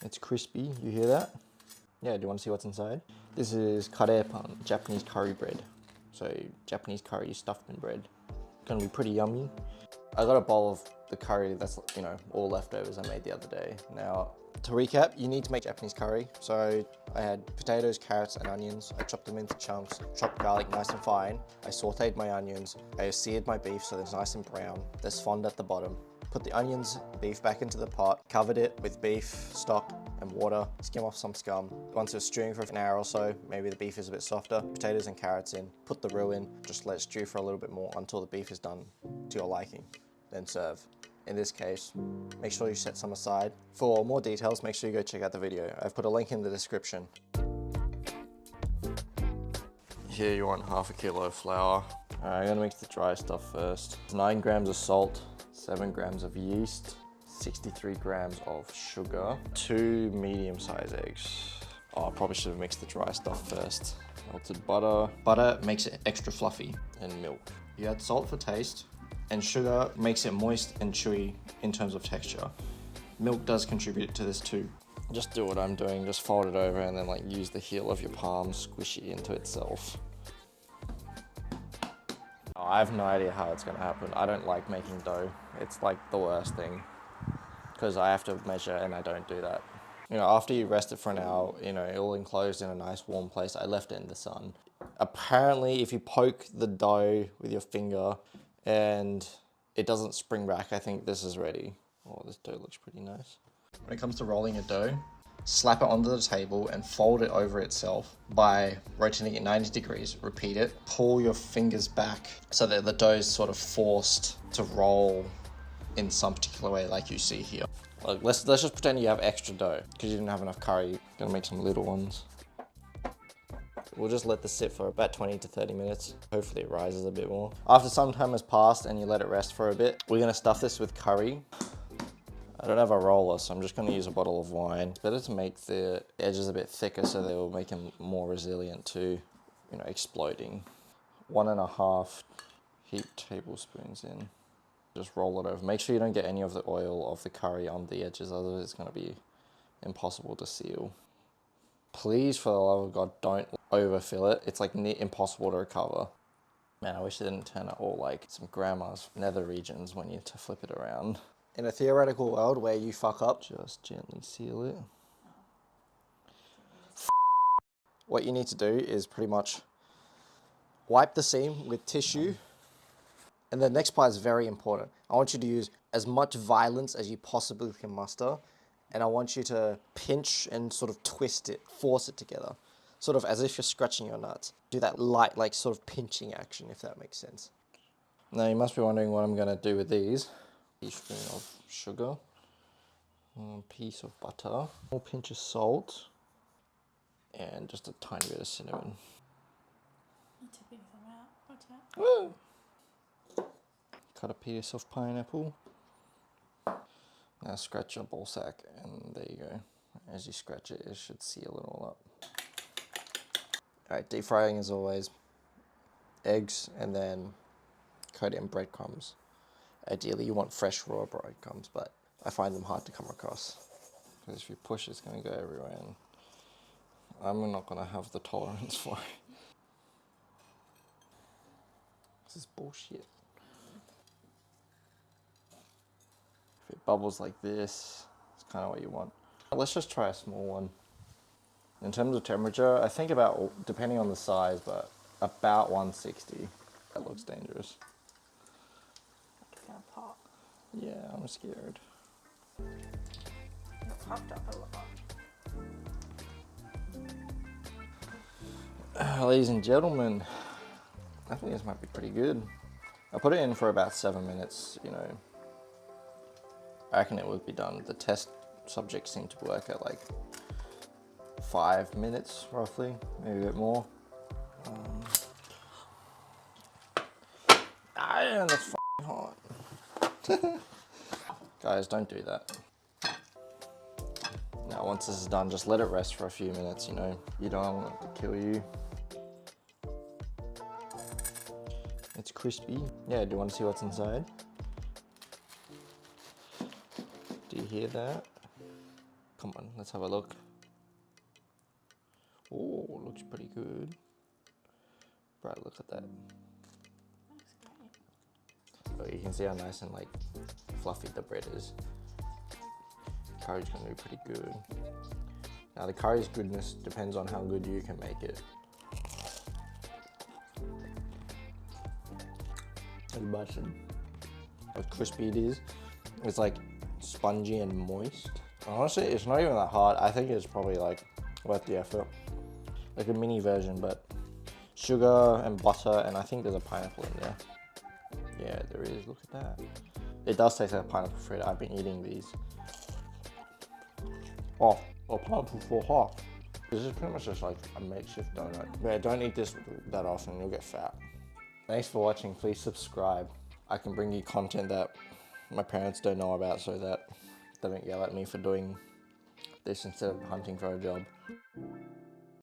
It's crispy, you hear that? Yeah, do you want to see what's inside? This is Kare Pan, Japanese curry bread. So Japanese curry stuffed in bread. Gonna be pretty yummy. I got a bowl of the curry that's, you know, all leftovers I made the other day. Now, to recap, you need to make Japanese curry. So I had potatoes, carrots, and onions. I chopped them into chunks, chopped garlic nice and fine. I sauteed my onions. I seared my beef so it's nice and brown. There's fond at the bottom. Put the onions, beef back into the pot, covered it with beef stock and water, skim off some scum. Once it's stewing for an hour or so, maybe the beef is a bit softer, potatoes and carrots in, put the roux in, just let it stew for a little bit more until the beef is done to your liking, then serve. In this case, make sure you set some aside. For more details, make sure you go check out the video. I've put a link in the description. Here you want half a kilo of flour. I'm gonna mix the dry stuff first. 9 grams of salt, 7 grams of yeast, 63 grams of sugar, 2 medium-sized eggs. Oh, I probably should have mixed the dry stuff first. Melted butter. Butter makes it extra fluffy, and milk. You add salt for taste, and sugar makes it moist and chewy in terms of texture. Milk does contribute to this too. Just do what I'm doing, just fold it over and then like use the heel of your palm, squish it into itself. Oh, I have no idea how it's gonna happen. I don't like making dough. It's like the worst thing because I have to measure and I don't do that. You know, after you rest it for an hour, you know, all enclosed in a nice warm place, I left it in the sun. Apparently, if you poke the dough with your finger and it doesn't spring back, I think this is ready. Oh, this dough looks pretty nice. When it comes to rolling a dough, slap it onto the table and fold it over itself by rotating it 90 degrees. Repeat it. Pull your fingers back so that the dough is sort of forced to roll in some particular way like you see here. Like, let's just pretend you have extra dough because you didn't have enough curry. Gonna make some little ones. We'll just let this sit for about 20 to 30 minutes. Hopefully it rises a bit more. After some time has passed and you let it rest for a bit, we're gonna stuff this with curry. I don't have a roller, so I'm just gonna use a bottle of wine. It's better to make the edges a bit thicker so they will make them more resilient to, you know, exploding. 1.5 heaped tablespoons in. Just roll it over. Make sure you don't get any of the oil of the curry on the edges, otherwise it's gonna be impossible to seal. Please, for the love of God, don't overfill it. It's like impossible to recover. Man, I wish it didn't turn out all like some grandma's nether regions when you have to flip it around. In a theoretical world where you fuck up, just gently seal it. What you need to do is pretty much wipe the seam with tissue. And the next part is very important. I want you to use as much violence as you possibly can muster. And I want you to pinch and sort of twist it, force it together. Sort of as if you're scratching your nuts. Do that light, like sort of pinching action, if that makes sense. Now you must be wondering what I'm gonna do with these. A teaspoon of sugar, a piece of butter, a small pinch of salt, and just a tiny bit of cinnamon. Need to pick them out. What's that? Woo! Cut a piece of pineapple. Now scratch your ball sack, and there you go. As you scratch it, it should seal it all up. Alright, deep frying as always. Eggs, and then coat it in breadcrumbs. Ideally, you want fresh raw breadcrumbs, but I find them hard to come across. Because if you push, it's going to go everywhere, and I'm not going to have the tolerance for it. This is bullshit. If it bubbles like this, it's kind of what you want. Let's just try a small one. In terms of temperature, I think about, depending on the size, but about 160. That looks dangerous. It's gonna pop. Yeah, I'm scared. It popped up a lot. Ladies and gentlemen, I think this might be pretty good. I put it in for about 7 minutes, you know. I reckon it would be done. The test subjects seem to work at like 5 minutes, roughly, maybe a bit more. Yeah, that's f***ing hot. Guys, don't do that. Now, once this is done, just let it rest for a few minutes, you know. You don't want it to kill you. It's crispy. Yeah, do you want to see what's inside? Do you hear that? Come on, let's have a look. Oh, looks pretty good. Right, look at that. Looks great. So you can see how nice and like fluffy the bread is. Curry's gonna be pretty good. Now the curry's goodness depends on how good you can make it. As buttered, how crispy it is. It's like spongy and moist. Honestly, it's not even that hard. I think it's probably like worth the effort. Like a mini version, but sugar and butter, and I think there's a pineapple in there. Yeah, there is. Look at that. It does taste like a pineapple fritter. I've been eating these. Oh, a pineapple for half. This is pretty much just like a makeshift donut. But don't eat this that often, you'll get fat. Thanks for watching. Please subscribe. I can bring you content that my parents don't know about so that they don't yell at me for doing this instead of hunting for a job.